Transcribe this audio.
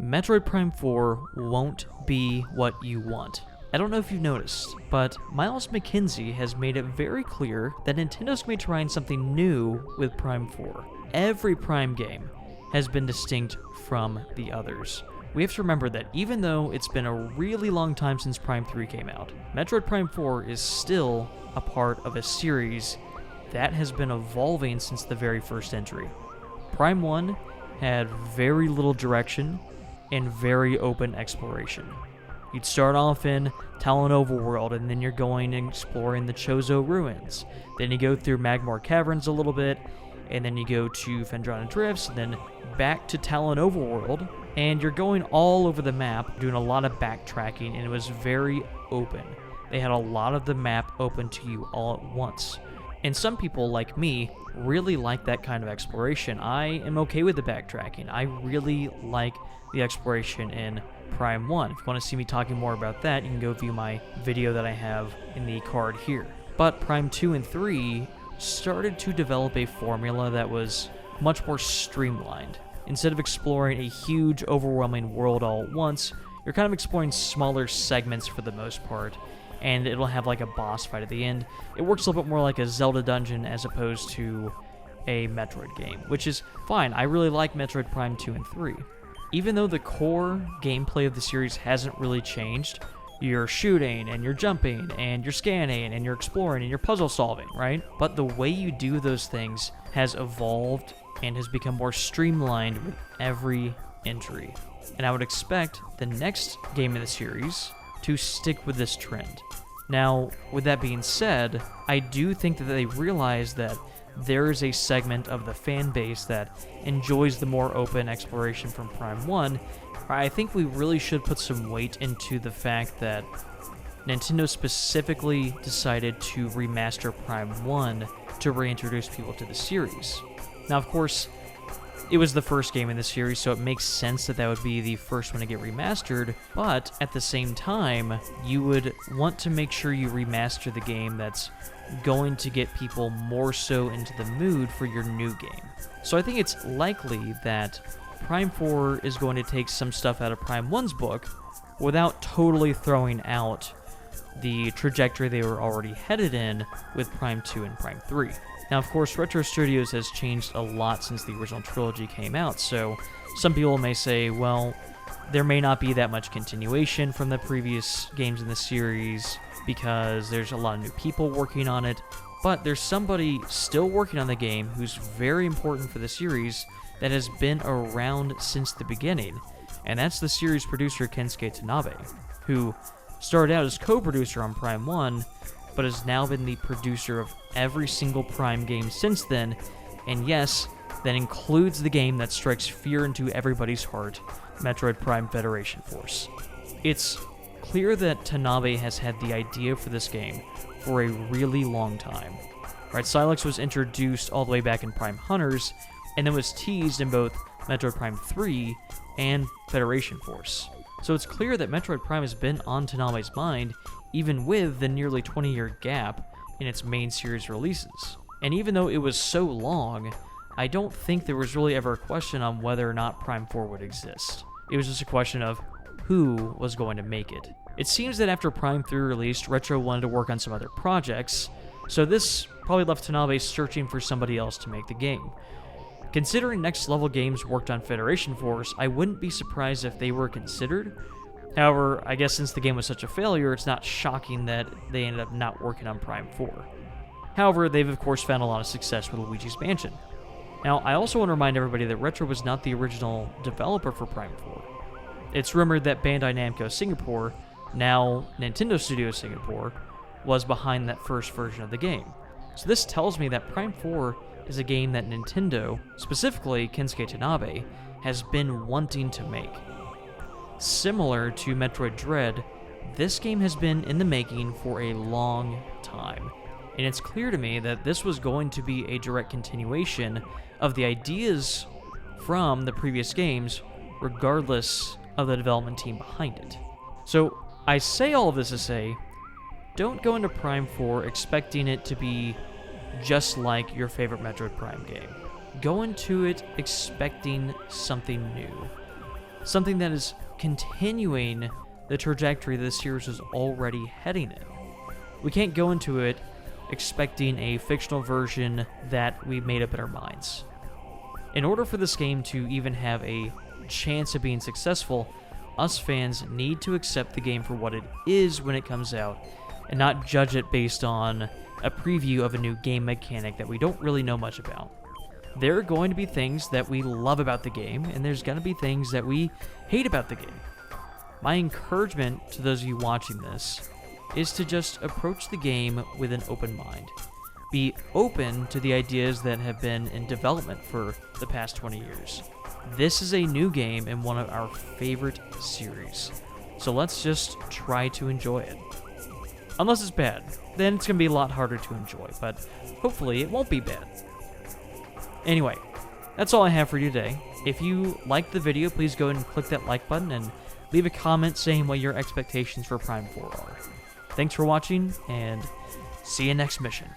Metroid Prime 4 won't be what you want. I don't know if you've noticed, but Miles McKinsey has made it very clear that Nintendo's going to be trying something new with Prime 4. Every Prime game has been distinct from the others. We have to remember that even though it's been a really long time since Prime 3 came out, Metroid Prime 4 is still a part of a series that has been evolving since the very first entry. Prime 1 had very little direction and very open exploration. You'd start off in Talon Overworld, and then you're going and exploring the Chozo Ruins. Then you go through Magmor Caverns a little bit, and then you go to Phendrana Drifts, and then back to Talon Overworld, and you're going all over the map, doing a lot of backtracking, and it was very open. They had a lot of the map open to you all at once. And some people, like me, really like that kind of exploration. I am okay with the backtracking. I really like the exploration in Prime 1. If you want to see me talking more about that, you can go view my video that I have in the card here. But Prime 2 and 3 started to develop a formula that was much more streamlined. Instead of exploring a huge, overwhelming world all at once, you're kind of exploring smaller segments for the most part, and it'll have like a boss fight at the end. It works a little bit more like a Zelda dungeon as opposed to a Metroid game, which is fine. I really like Metroid Prime 2 and 3. Even though the core gameplay of the series hasn't really changed, you're shooting, and you're jumping, and you're scanning, and you're exploring, and you're puzzle solving, right? But the way you do those things has evolved and has become more streamlined with every entry. And I would expect the next game in the series to stick with this trend. Now, with that being said, I do think that they realize that there is a segment of the fan base that enjoys the more open exploration from Prime 1. I think we really should put some weight into the fact that Nintendo specifically decided to remaster Prime 1 to reintroduce people to the series. Now, of course, it was the first game in the series, so it makes sense that that would be the first one to get remastered, but at the same time, you would want to make sure you remaster the game that's going to get people more so into the mood for your new game. So I think it's likely that Prime 4 is going to take some stuff out of Prime 1's book without totally throwing out the trajectory they were already headed in with Prime 2 and Prime 3. Now, of course, Retro Studios has changed a lot since the original trilogy came out, so some people may say, well, there may not be that much continuation from the previous games in the series because there's a lot of new people working on it, but there's somebody still working on the game who's very important for the series that has been around since the beginning, and that's the series producer Kensuke Tanabe, who started out as co-producer on Prime 1, but has now been the producer of every single Prime game since then, and yes, that includes the game that strikes fear into everybody's heart, Metroid Prime Federation Force. It's clear that Tanabe has had the idea for this game for a really long time. Right, Silex was introduced all the way back in Prime Hunters, and then was teased in both Metroid Prime 3 and Federation Force. So it's clear that Metroid Prime has been on Tanabe's mind, even with the nearly 20-year gap in its main series releases. And even though it was so long, I don't think there was really ever a question on whether or not Prime 4 would exist. It was just a question of who was going to make it. It seems that after Prime 3 released, Retro wanted to work on some other projects, so this probably left Tanabe searching for somebody else to make the game. Considering Next Level Games worked on Federation Force, I wouldn't be surprised if they were considered. However, I guess since the game was such a failure, it's not shocking that they ended up not working on Prime 4. However, they've of course found a lot of success with Luigi's Mansion. Now, I also want to remind everybody that Retro was not the original developer for Prime 4. It's rumored that Bandai Namco Singapore, now Nintendo Studios Singapore, was behind that first version of the game. So this tells me that Prime 4 is a game that Nintendo, specifically Kensuke Tanabe, has been wanting to make. Similar to Metroid Dread, this game has been in the making for a long time, and it's clear to me that this was going to be a direct continuation of the ideas from the previous games, regardless of the development team behind it. So, I say all of this to say, don't go into Prime 4 expecting it to be just like your favorite Metroid Prime game. Go into it expecting something new. something that is continuing the trajectory the series is already heading in. We can't go into it expecting a fictional version that we made up in our minds. In order for this game to even have a chance of being successful, us fans need to accept the game for what it is when it comes out, and not judge it based on a preview of a new game mechanic that we don't really know much about. There are going to be things that we love about the game, and there's going to be things that we hate about the game. My encouragement to those of you watching this is to just approach the game with an open mind. Be open to the ideas that have been in development for the past 20 years. This is a new game in one of our favorite series, so let's just try to enjoy it. Unless it's bad, then it's going to be a lot harder to enjoy, but hopefully it won't be bad. Anyway, that's all I have for you today. If you liked the video, please go ahead and click that like button and leave a comment saying what your expectations for Prime 4 are. Thanks for watching, and see you next mission.